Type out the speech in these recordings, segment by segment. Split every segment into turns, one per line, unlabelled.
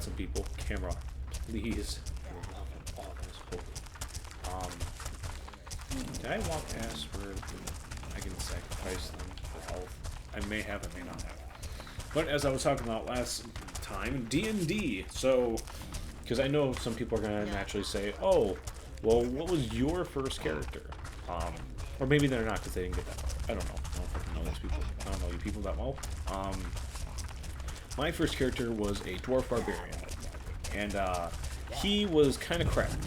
some people. Camera, please. Oh, that was holy. Did I walk past where I can sacrifice them for health? I may have, I may not have. But as I was talking about last time, D&D. So, because I know some people are going to naturally say, oh, well, what was your first character? Or maybe they're not because they didn't get that far. I don't know. I don't fucking know these people. I don't know you people that well. My first character was a dwarf barbarian. And he was kind of cracked.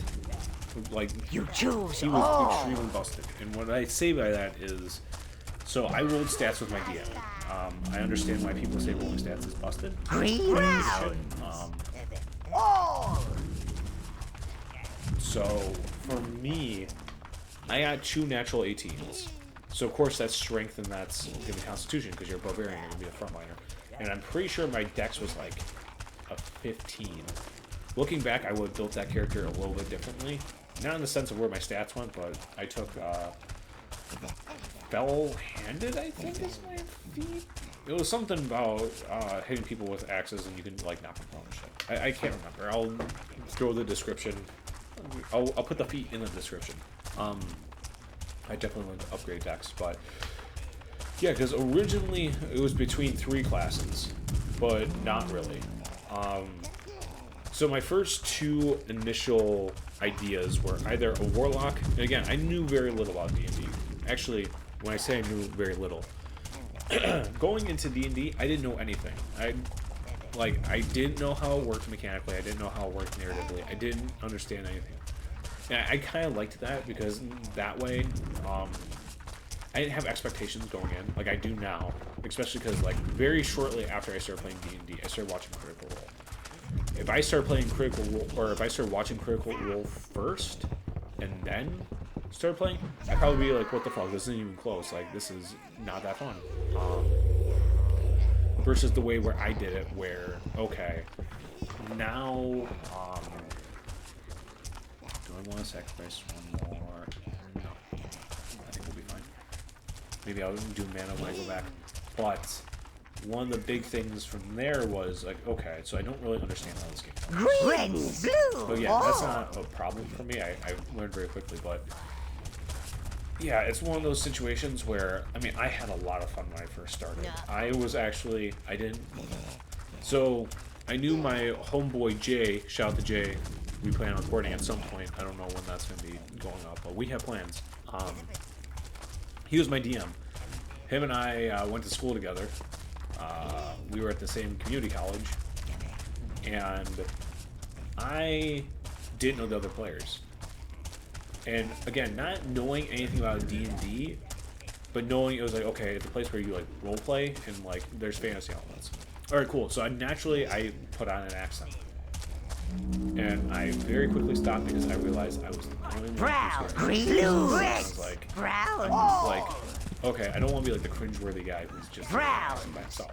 Like,
you choose.
He was extremely busted. And what I say by that is, so I rolled stats with my DM. I understand why people say rolling stats is busted.
Green round.
So for me, I got 2 natural 18s. So of course that's strength and that's gonna be constitution because you're a barbarian, you're gonna be a frontliner. And I'm pretty sure my dex was like a 15. Looking back, I would have built that character a little bit differently. Not in the sense of where my stats went, but I took Fell-handed, I think is my feat. It was something about hitting people with axes and you can like knock them prone and shit. I can't remember. I'll throw the description. I'll put the feat in the description. I definitely wanted to upgrade dex, but yeah, because originally it was between 3 classes, but not really. So my first 2 initial ideas were either a warlock, and again, I knew very little about D&D. Actually, when I say I knew very little, going into D&D, I didn't know anything. I didn't know how it worked mechanically. I didn't know how it worked narratively. I didn't understand anything. And I kind of liked that because that way, I didn't have expectations going in like I do now. Especially because like very shortly after I started playing D&D, I started watching Critical Role. If I start playing Critical Role, or if I start watching Critical Role first, and then start playing, I'd probably be like, what the fuck, this isn't even close, like, this is not that fun. Versus the way where I did it, where, okay, now, do I want to sacrifice one more? No. I think we'll be fine. Maybe I'll do mana when I go back. But one of the big things from there was like, okay, so I don't really understand how this game works.
Green, blue.
But yeah, that's not a problem for me. I learned very quickly, but yeah, it's one of those situations where, I mean, I had a lot of fun when I first started. I didn't, so I knew my homeboy Jay, shout out to Jay, we plan on recording at some point. I don't know when that's going to be going up, but we have plans. He was my DM. Him and I went to school together. We were at the same community college, and I didn't know the other players. And again, not knowing anything about D&D, but knowing it was like, okay, it's a place where you like role play and like there's fantasy elements. All right, cool. So I put on an accent, and I very quickly stopped because I realized I was the only one
Brown,
who's
green,
I
red,
was like,
brown.
okay, I don't want to be like the cringeworthy guy who's just
Brown.
by himself.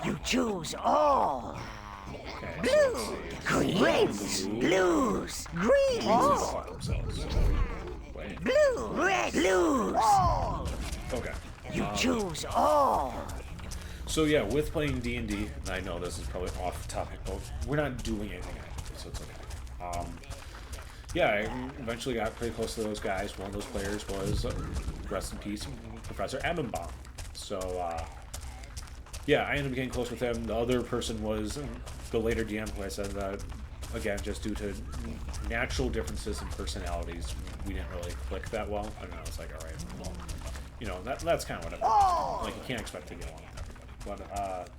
You choose all.
Okay,
Blue, reds, blues, greens. Blue, red, blues.
Okay.
You choose all.
So yeah, with playing D&D, and I know this is probably off topic, but we're not doing anything active, so it's okay. Yeah, I eventually got pretty close to those guys. One of those players was, rest in peace, Professor Abbenbaum. So, yeah, I ended up getting close with him. The other person was the later DM, who I said that, again, just due to natural differences in personalities, we didn't really click that well. I don't know, it's like, alright, well, you know, that's kind of what it like, you can't expect to get along with everybody. But,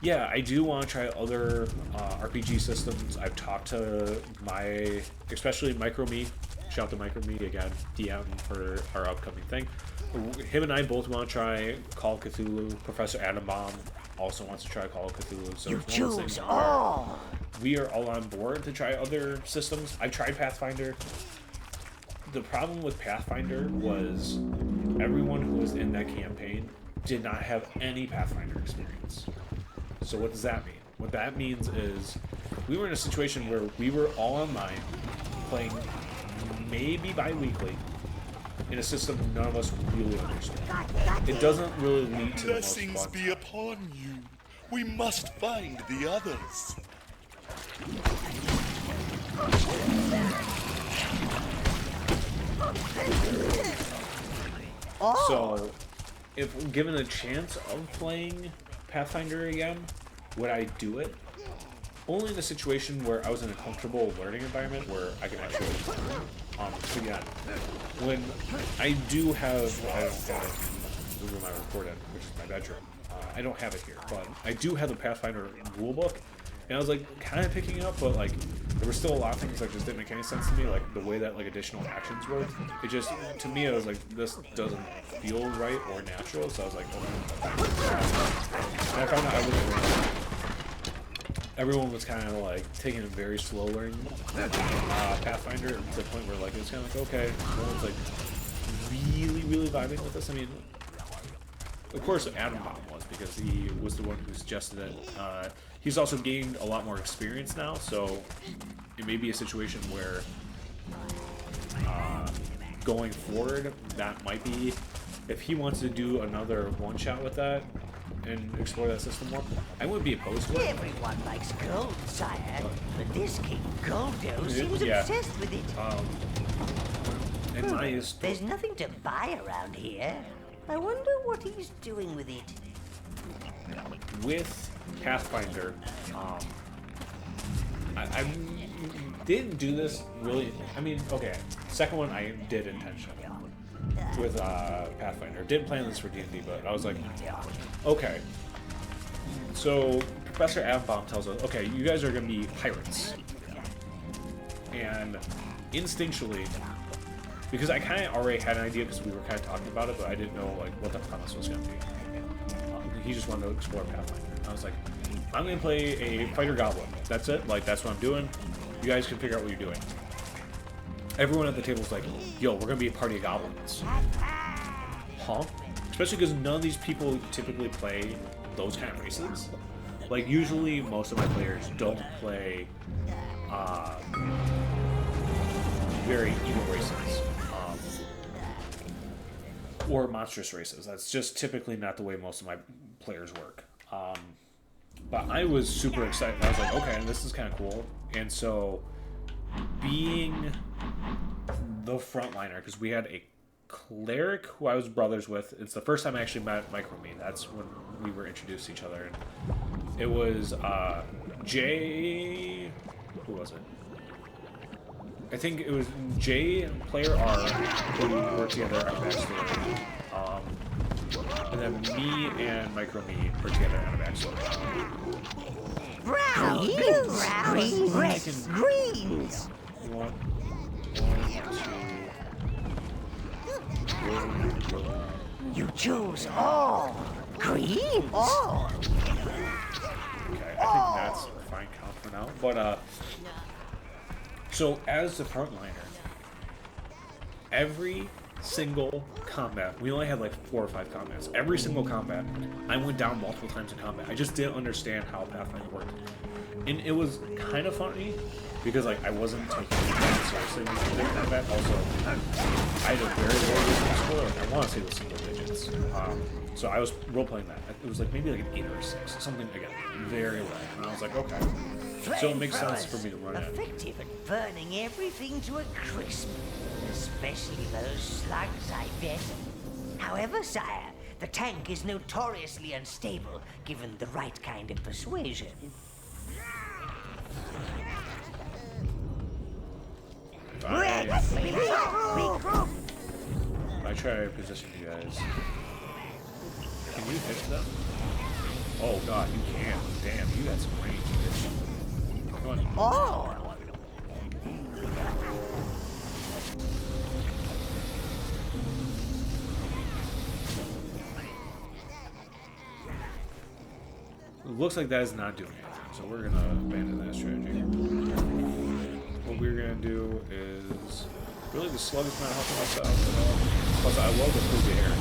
yeah, I do want to try other RPG systems. I've talked to especially Micro Me, shout out to Micro Me again, DM for our upcoming thing. Him and I both want to try Call of Cthulhu. Professor Adambaum also wants to try Call of Cthulhu. So
You choose all.
We are all on board to try other systems. I've tried Pathfinder. The problem with Pathfinder was everyone who was in that campaign did not have any Pathfinder experience. So what does that mean? What that means is we were in a situation where we were all online playing maybe bi-weekly in a system none of us really understood. It doesn't really lead to the most
Blessings
fun
be upon you. We must find the others.
So, if given a chance of playing Pathfinder again, would I do it? Only in a situation where I was in a comfortable learning environment where I can actually learn. So yeah, when I do have, I don't have the room I record in, which is my bedroom. I don't have it here, but I do have the Pathfinder rulebook, and I was like kind of picking it up, but like there were still a lot of things that just didn't make any sense to me, like the way that like additional actions work. It just, to me, I was like, this doesn't feel right or natural, so I was like, oh. And I found out I was everyone was kind of like taking a very slow learning Pathfinder to the point where like it was kind of like, okay, no one's like really vibing with this. I mean, of course Adam Bomb was, because he was the one who suggested it. He's also gained a lot more experience now, so it may be a situation where going forward, that might be, if he wants to do another one-shot with that and explore that system more, I wouldn't be opposed to it.
Everyone likes gold, sire, but this King Goldo seems
Yeah.
obsessed with it.
And my
There's nothing to buy around here. I wonder what he's doing with it.
with Pathfinder, I didn't do this really. I mean, okay, second one I did intentionally with Pathfinder. Didn't plan this for D&D, but I was like, okay. So Professor Avbomb tells us, okay, you guys are going to be pirates, and instinctually, because I kind of already had an idea because we were kind of talking about it, but I didn't know like what the premise was going to be. He just wanted to explore Pathfinder. I was like, I'm going to play a fighter goblin. That's it. Like, that's what I'm doing. You guys can figure out what you're doing. Everyone at the table was like, yo, we're going to be a party of goblins. Huh? Especially because none of these people typically play those kind of races. Like, usually most of my players don't play very evil races. Or monstrous races. That's just typically not the way most of my players work. But I was super excited. I was like, okay, this is kind of cool. And so, being the frontliner, because we had a cleric who I was brothers with. It's the first time I actually met Micro-Me. That's when we were introduced to each other. And it was Jay. Who was it? I think it was Jay and Player R who worked together on a backstory. And then me and Micro-Me were together on a backstory.
Brown, blues, green, reds, greens.
One, two.
You choose all. Green, all.
Okay, I think that's a fine count for now. But so as the frontliner, every single combat, we only had like 4 or 5 combats. Every single combat, I went down multiple times in combat. I just didn't understand how Pathfinder worked. And it was kind of funny because like I wasn't taking it that seriously when we did combat. Also, I had a very low wisdom score. Like, I want to say it was single digits. So I was role-playing that. It was like maybe like an 8 or a 6. Something, again, very low. And I was like, okay. So it makes sense for me to run it.
Effective at burning everything to a crisp. Especially those slugs, I bet. However, sire, the tank is notoriously unstable given the right kind of persuasion.
I try to position you guys. Can you hit them? Oh god, you can. Damn, you got some range, bitch. Come on.
Oh!
It looks like that is not doing anything, so we're gonna abandon that strategy. What we're gonna do is really the slug is not helping us out at all. Plus, I love the through the air.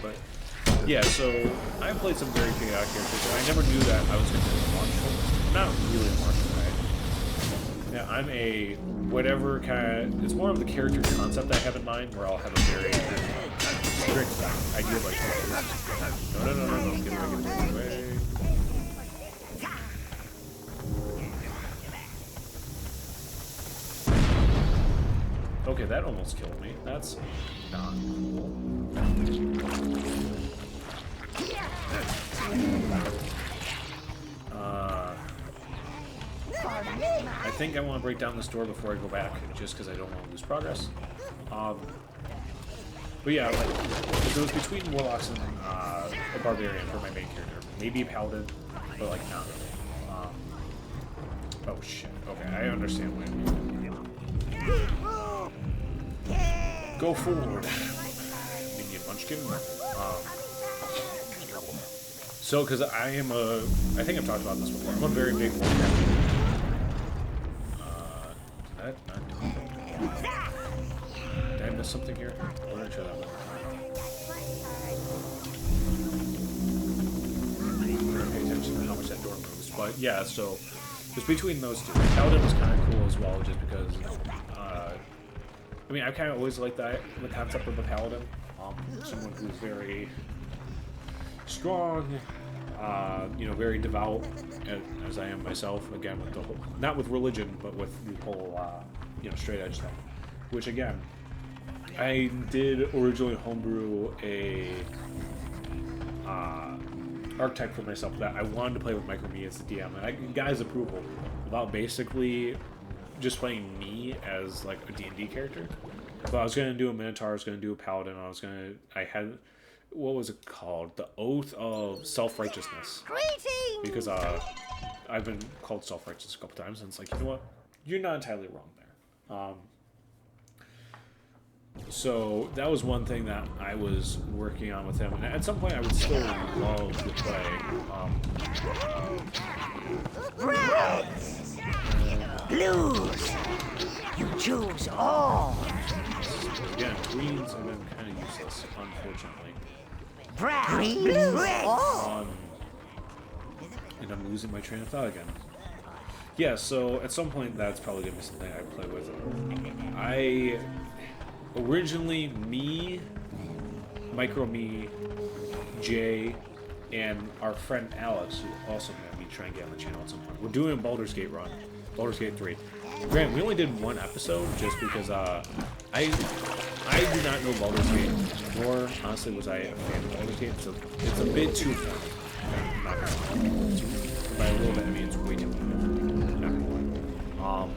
But yeah, so I played some very chaotic characters, and I never knew that I was going to be a martial. Not really a martial, right? Yeah, I'm a whatever kind of. It's more of the character concept I have in mind, where I'll have a very Great design. Idea like, no, no, no, no, no, get away, get away. Okay, that almost killed me. That's not cool. I think I want to break down this door before I go back, just because I don't want to lose progress. But yeah, like, if it was between Warlocks and a Barbarian for my main character. Maybe a Paladin, but like, not really. Oh shit, okay, I understand what you mean. Go forward. Minion Munchkin. So, because I am I think I've talked about this before, I'm a very big Warcraft. Did I not do anything? Did I miss something here? Or did I try that one? I'm gonna pay attention to how much that door moves. But yeah, so just between those two, Paladin was kind of cool as well, just because. I mean, I kind of always liked the concept of the Paladin, someone who's very strong, you know, very devout, as I am myself. Again, with the whole, not with religion, but with the whole, you know, straight edge thing. Which again, I did originally homebrew a archetype for myself that I wanted to play with Micro Me as the DM, and I got his approval about basically just playing me as like a D&D character. But I was gonna do a Minotaur, I was gonna do a Paladin, I had, what was it called? The Oath of Self-Righteousness.
Greetings!
Because I've been called self-righteous a couple times, and it's like, you know what? You're not entirely wrong there. So that was one thing that I was working on with him, and at some point I would still love to play.
Blues! You choose all!
Again, greens have been kind of useless, unfortunately.
Brown!
And I'm losing my train of thought again. Yeah, so at some point that's probably going to be something I play with. Originally, me, Micro Me, Jay, and our friend Alex, who also made me try and get on the channel at some point. We're doing a Baldur's Gate run. Baldur's Gate 3. Grant, we only did one episode just because I do not know Baldur's Gate, nor honestly was I a fan of Baldur's Gate. So it's a bit too fun. I'm not gonna lie. By a little bit, I mean it's way too fun. Not gonna lie.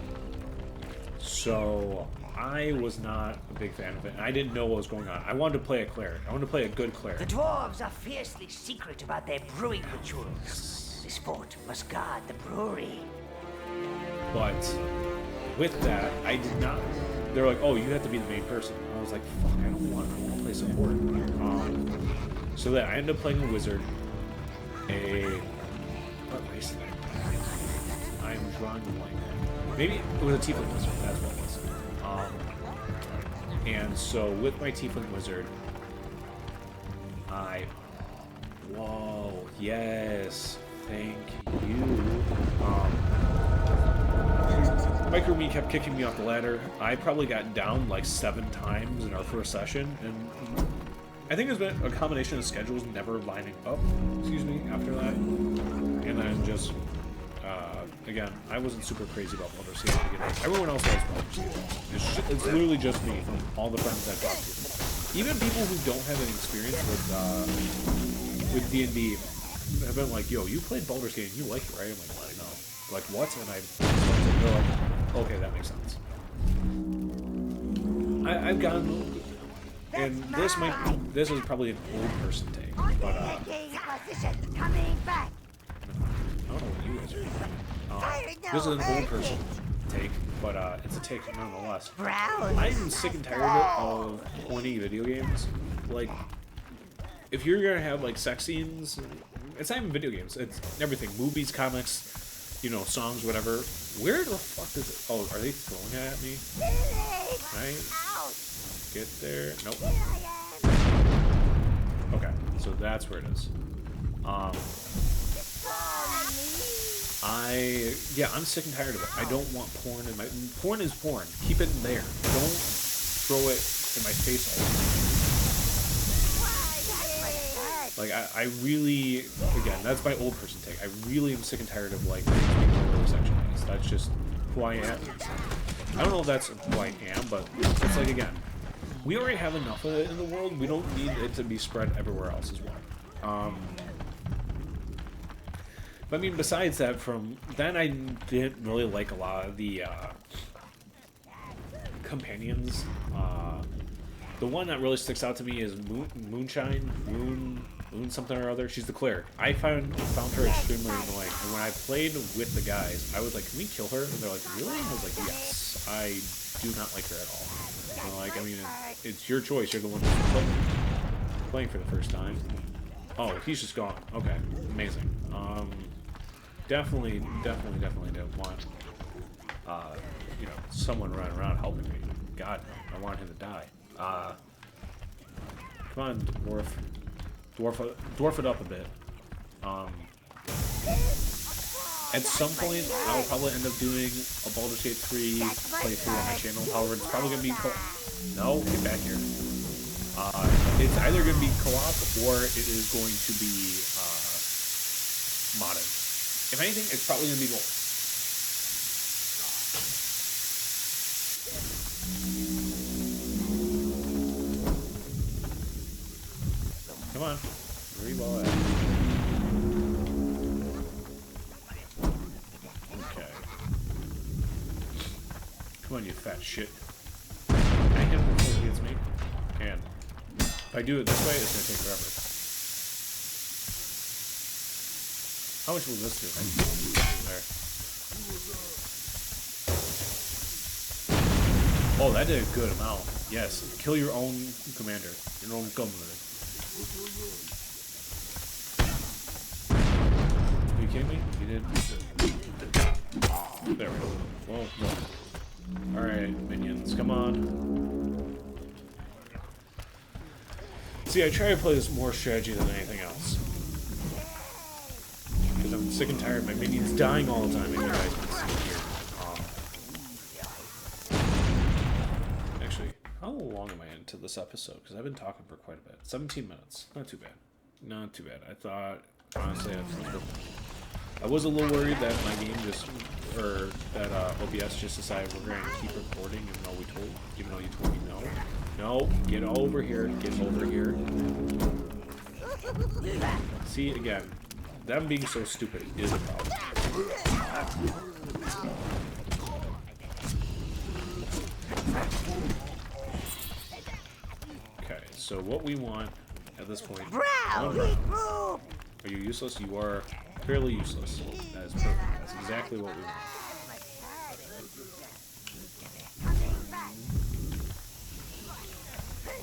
So I was not a big fan of it, and I didn't know what was going on. I wanted to play a cleric. I wanted to play a good cleric.
The dwarves are fiercely secret about their brewing rituals. This fort must guard the brewery.
But with that, I did not. They're like, "Oh, you have to be the main person." I was like, "Fuck, I don't want to play support." So that I ended up playing a wizard. What race did I? I'm drawing the blank. Maybe it was a tiefling wizard. That's what it was. And so with my tiefling wizard, whoa, yes, thank you. Micro Me kept kicking me off the ladder. I probably got down like 7 times in our first session, and I think it's been a combination of schedules never lining up, after that. And then just, again, I wasn't super crazy about Baldur's Gate at the beginning. Everyone else likes Baldur's Gate. It's literally just me, all the friends I've talked to. Even people who don't have any experience with D&D have been like, "Yo, you played Baldur's Gate and you like it, right?" I'm like, "No." Like, what? And they're like, "Okay, that makes sense." I've gotten, and this is probably an old person take, but I don't know what you guys are doing. This is an old person take, but it's a take nonetheless. I'm sick and tired of horny video games. Like, if you're gonna have like sex scenes, it's not even video games. It's everything: movies, comics, you know, songs, whatever. Where the fuck is it? Oh, are they throwing it at me? Can I get there? Nope. Okay, so that's where it is. I'm sick and tired of it. I don't want porn in my... Porn is porn. Keep it in there. Don't throw it in my face all the time. Like, I really, again, that's my old person take. I really am sick and tired of, like, things being totally sexualized. That's just who I am. I don't know if that's who I am, but it's like, again, we already have enough of it in the world. We don't need it to be spread everywhere else as well. But I mean, besides that, from then I didn't really like a lot of the companions. The one that really sticks out to me is Moonshine, Moon something or other. She's the cleric. I found her extremely annoying, and when I played with the guys, I was like, "Can we kill her?" And they're like, "Really?" I was like, "Yes, I do not like her at all." And they're like, I mean, it's your choice. You're the one who's playing for the first time. Oh, he's just gone. Okay, amazing. Definitely don't want, you know, someone running around helping me. God, I want him to die. Come on, dwarf it up a bit. At some point, I'll probably end up doing a Baldur's Gate 3 playthrough on my channel. However, it's probably gonna be no, get back here. It's either gonna be co-op or it is going to be modded. If anything, it's probably gonna be both. Come on, re-ball it. Okay. Come on, you fat shit. Can I hit him before he hits me? Can. If I do it this way, it's gonna take forever. How much will this do? There. Oh, that did a good amount. Yes. Kill your own commander. Your own governor. Are you kidding me? You did. There we go. Well done. Alright, minions, come on. See, I try to play this more strategy than anything else. Because I'm sick and tired of my minions dying all the time, and you guys can see here. Actually, how long am I into this episode? Because I've been talking for quite a bit. 17 minutes. Not too bad. Not too bad. I thought, honestly, I was a little worried that my game just, or that OBS just decided we're going to keep recording even though you told me no. No, get over here. Get over here. See, again, them being so stupid is a problem. Okay, so what we want at this point... Are you useless? You are fairly useless. That is perfect. That's exactly what we want.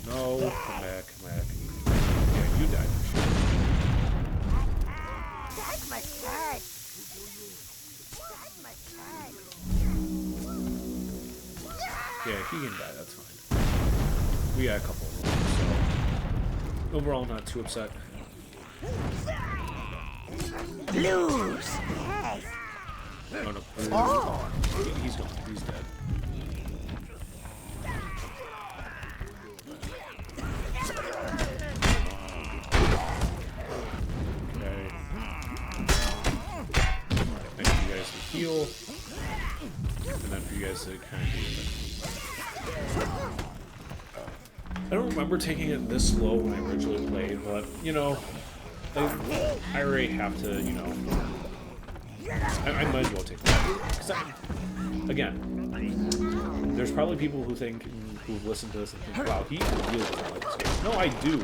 No, come back, come back. Yeah, you died for sure. Yeah, he can die, that's fine. We got a couple of them, so overall not too upset.
Lose!
No, no. Oh. He's gone. He's dead. Okay. Maybe you guys can heal. And then for you guys to kind of do it. I don't remember taking it this slow when I originally played, but, you know, I already have to, you know, I might as well take that. Again, there's probably people who think, who've listened to this and think, wow, he really doesn't like this game. No, I do.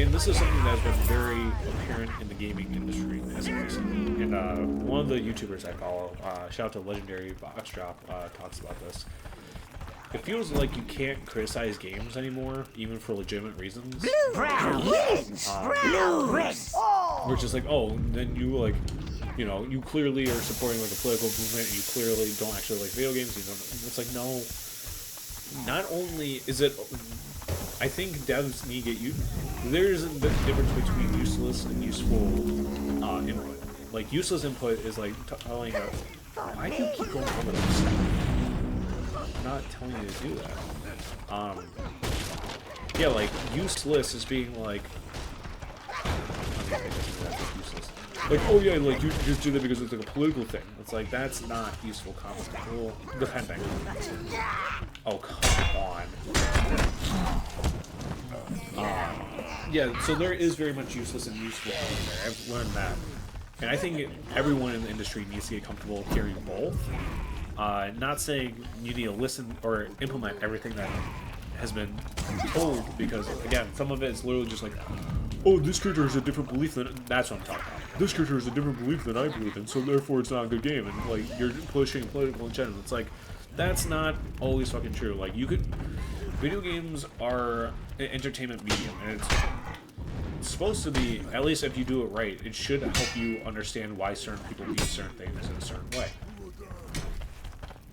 And this is something that's been very apparent in the gaming industry as of recently. And one of the YouTubers I follow, shout out to Legendary Box Drop, talks about this. It feels like you can't criticize games anymore, even for legitimate reasons.
Blue, brown, wins! Blue, red!
We're just like, oh, then you like, you know, you clearly are supporting like a political movement, and you clearly don't actually like video games. You don't. It's like, no. Not only is it, I think devs need to get you. There's a difference between useless and useful input. Like useless input is like telling you, why do you keep going over this stuff? I'm not telling you to do that. yeah, like useless is being like, I mean, I guess that's useless. Like, oh yeah, like you just do that because it's like a political thing. It's like that's not useful content. Well, depending. Oh come on. Yeah, so there is very much useless and useful in there. I've learned that, and I think everyone in the industry needs to get comfortable carrying both. Not saying you need to listen or implement everything that has been told, because again, some of it is literally just like, oh, this character has a different belief than, that's what I'm talking about. This character has a different belief than I believe in, so therefore it's not a good game, and like you're pushing political agenda. It's like that's not always fucking true. Like you could, video games are an entertainment medium, and it's supposed to be, at least if you do it right, it should help you understand why certain people view certain things in a certain way.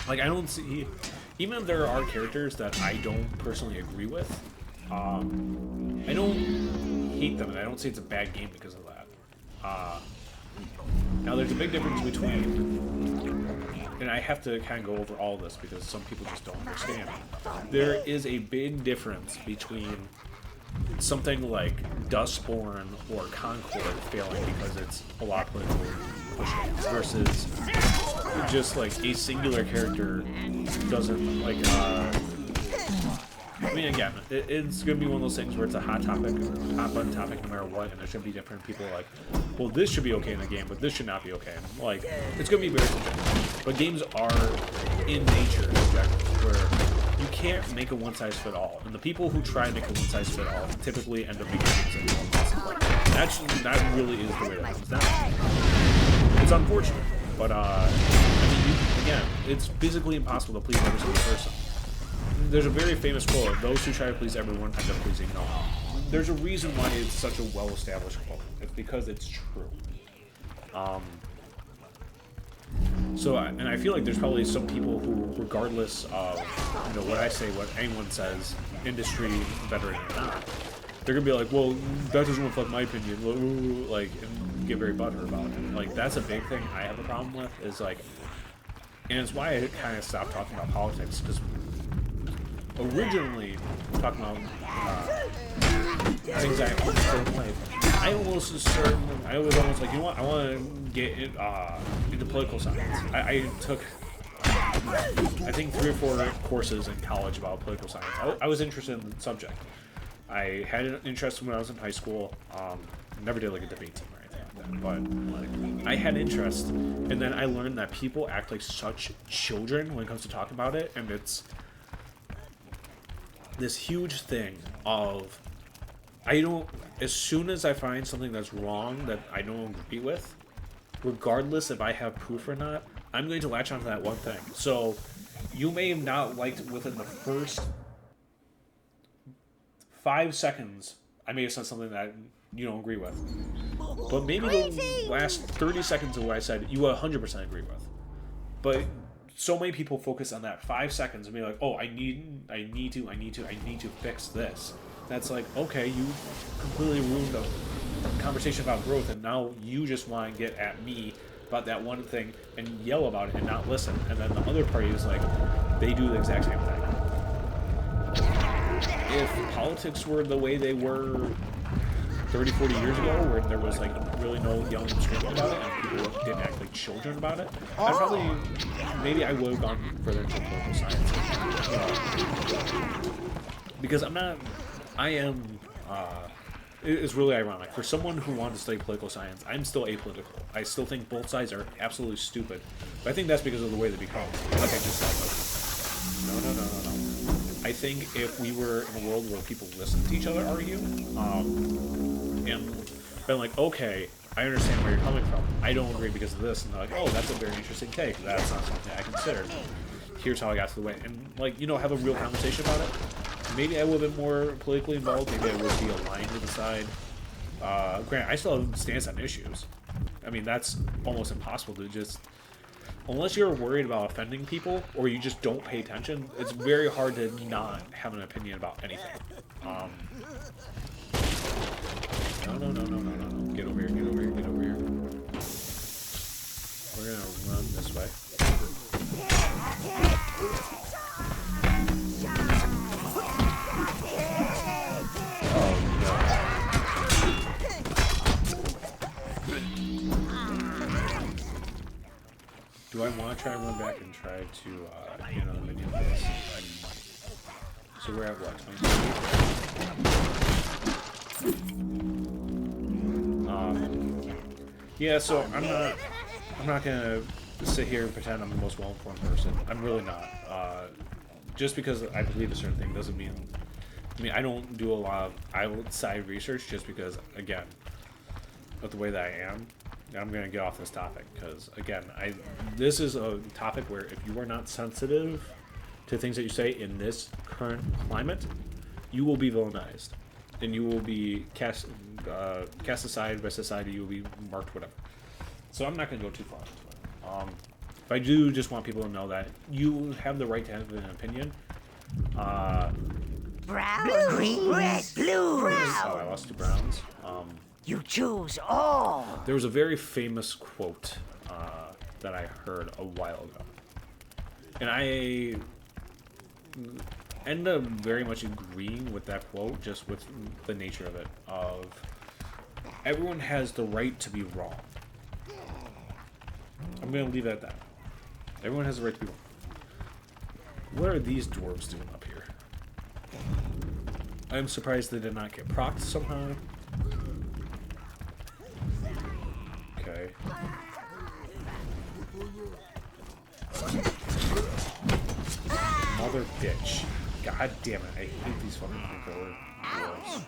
Like I don't see, even if there are characters that I don't personally agree with, I don't hate them, and I don't say it's a bad game because of that. Now there's a big difference between, and I have to kind of go over all this because some people just don't understand. There is a big difference between something like Dustborn or Concord failing because it's a lot of political pushing versus just like a singular character doesn't like. I mean, again, it's going to be one of those things where it's a hot topic, hot button topic no matter what, and there's going to be different people like, well, this should be okay in the game, but this should not be okay. And, like, it's going to be very subjective. But games are, in nature, subjective, where you can't make a one-size-fit-all. And the people who try and make a one-size-fit-all typically end up making games that really is the way that comes down. It's unfortunate, but, I mean, again, it's physically impossible to please every single person. There's a very famous quote, those who try to please everyone end up pleasing no one. There's a reason why it's such a well-established quote. It's because it's true. So, and I feel like there's probably some people who, regardless of, what I say, what anyone says, industry, veteran or not, they're going to be like, well, that doesn't reflect my opinion, like, and get very butthurt about it. Like, that's a big thing I have a problem with, is like, and it's why I kind of stopped talking about politics, because originally talking about things I almost like, I was almost like, you know what, I want to get into political science. I took, I think 3 or 4 courses in college about political science. I was interested in the subject. I had an interest when I was in high school. Never did like a debate team or anything like that, but I had interest, and then I learned that people act like such children when it comes to talking about it, and it's this huge thing of, as soon as I find something that's wrong that I don't agree with, regardless if I have proof or not, I'm going to latch onto that one thing. So you may have not liked within the first 5 seconds, I may have said something that you don't agree with, but maybe the last 30 seconds of what I said you 100% agree with. But so many people focus on that 5 seconds and be like, oh, I need to fix this. That's like, okay, you completely ruined a conversation about growth, and now you just want to get at me about that one thing and yell about it and not listen. And then the other party is like, they do the exact same thing. If politics were the way they were 30, 40 years ago, where there was like really no yelling and screaming about it and people didn't act like children about it, maybe I would have gone further into political science. Because it's really ironic. For someone who wanted to study political science, I'm still apolitical. I still think both sides are absolutely stupid. But I think that's because of the way they become. Like I just said, no. I think if we were in a world where people listen to each other argue, and been like, okay, I understand where you're coming from. I don't agree because of this. And they're like, oh, that's a very interesting take. That's not something I considered. Here's how I got to the way. And, like, have a real conversation about it. Maybe I would have been more politically involved. Maybe I would be aligned with the side. Granted, I still have a stance on issues. I mean, that's almost impossible to just... Unless you're worried about offending people, or you just don't pay attention, it's very hard to not have an opinion about anything. No. Get over here. We're gonna run this way. Do I want to try and run back and try to get another minion for this? I might. So we're at what? 23? Yeah, so I'm not gonna sit here and pretend I'm the most well-informed person. I'm really not. Just because I believe a certain thing doesn't mean. I mean, I don't do a lot of outside research just because, again, of the way that I am. I'm going to get off this topic because, again, this is a topic where if you are not sensitive to things that you say in this current climate, you will be villainized and you will be cast aside by society. You will be marked whatever. So I'm not going to go too far into it. But I do just want people to know that you have the right to have an opinion.
Brown, green, red, blue, brown.
Oh, I lost 2 browns.
You choose all.
There was a very famous quote that I heard a while ago. And I end up very much agreeing with that quote, just with the nature of it, of everyone has the right to be wrong. I'm going to leave it at that. Everyone has the right to be wrong. What are these dwarves doing up here? I'm surprised they did not get procced somehow. Okay. Mother bitch. God damn it. I hate these fucking dwarves.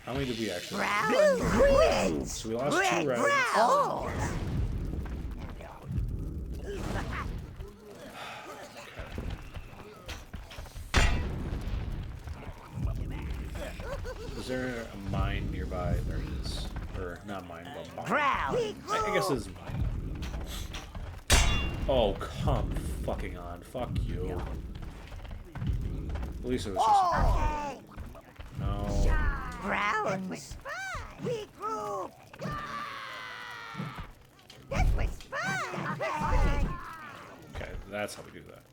How many did we actually
Brown,
So we lost 2 reds.
Oh.
Is there a mine nearby? There is. Or, not mine, but mine.
Brown.
I guess this is mine. Oh, come fucking on. Fuck you. At least it was just... No.
Browns. We group. That was fun.
Okay, that's how we do that.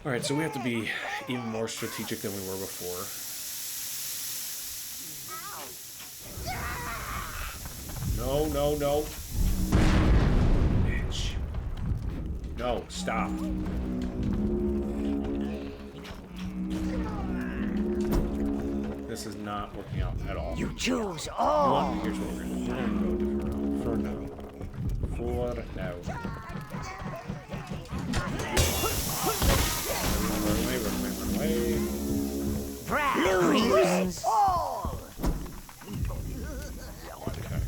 Alright, so we have to be even more strategic than we were before. No, no, no. Bitch. No, stop. This is not working out at all.
You choose
You
all.
know what? Here's what we're going to do. We're going to go a different route. For now. For now. Run away, run away, run away.
Browns. All.
Okay.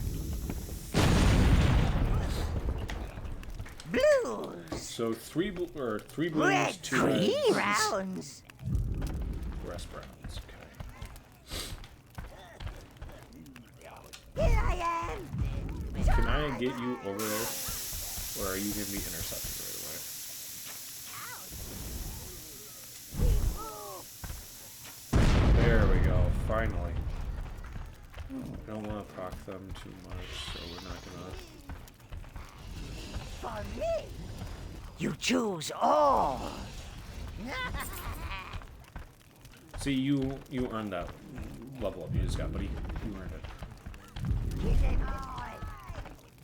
Blues.
So 3 blues,
Red,
2
green,
reds.
browns.
Rest browns. Okay.
Here I am.
Can I get you over there? Or are you going to be intercepted right away? There we go. Finally. I don't want to proc them too much, so we're not going to...
For me. You choose all.
See, you earned that level up you just got, buddy. You earned it.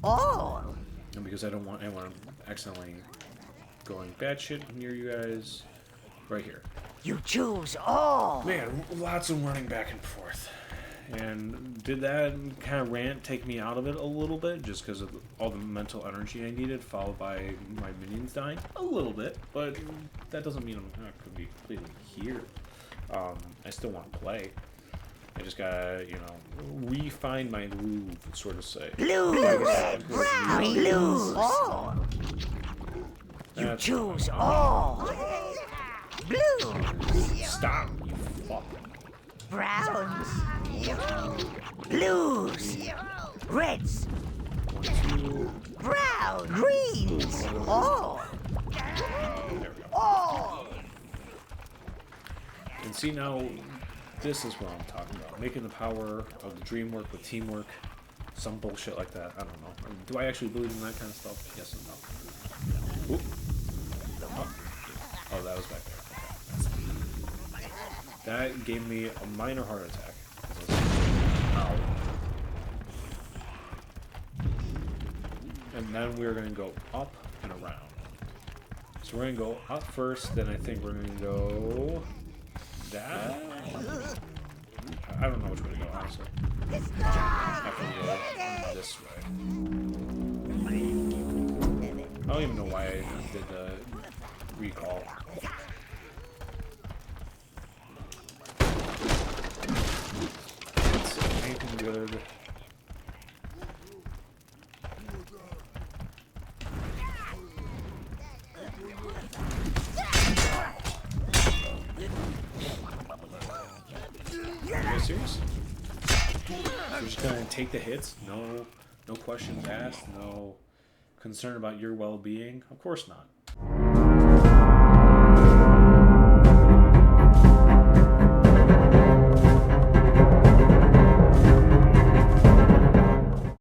All.
And because I don't want anyone accidentally going batshit near you guys, right here.
You choose all.
Man, lots of running back and forth. And did that kind of rant take me out of it a little bit, just because of all the mental energy I needed, followed by my minions dying? A little bit, but that doesn't mean I'm not going to be completely here. I still want to play. I just gotta, you know, refine my groove, sort of say.
Blue, red, brown, blues. All. You choose all. Blue.
Stop, you fuck.
Browns. Blues. Reds.
1, 2.
Brown. Greens. All.
There we go.
All.
And see now, this is what I'm talking about. Making the power of the dream work with teamwork. Some bullshit like that. I don't know. Do I actually believe in that kind of stuff? Yes and no. Oop. Oh, that was back there. Okay. That gave me a minor heart attack. Ow. and then we're going to go up and around. So we're going to go up first, then I think we're going to go that. I don't know which way to go, honestly. After we go this way. I don't even know why I did the recall. It's anything good. Are you serious? You're just gonna take the hits? No questions asked? No concern about your well-being? Of course not.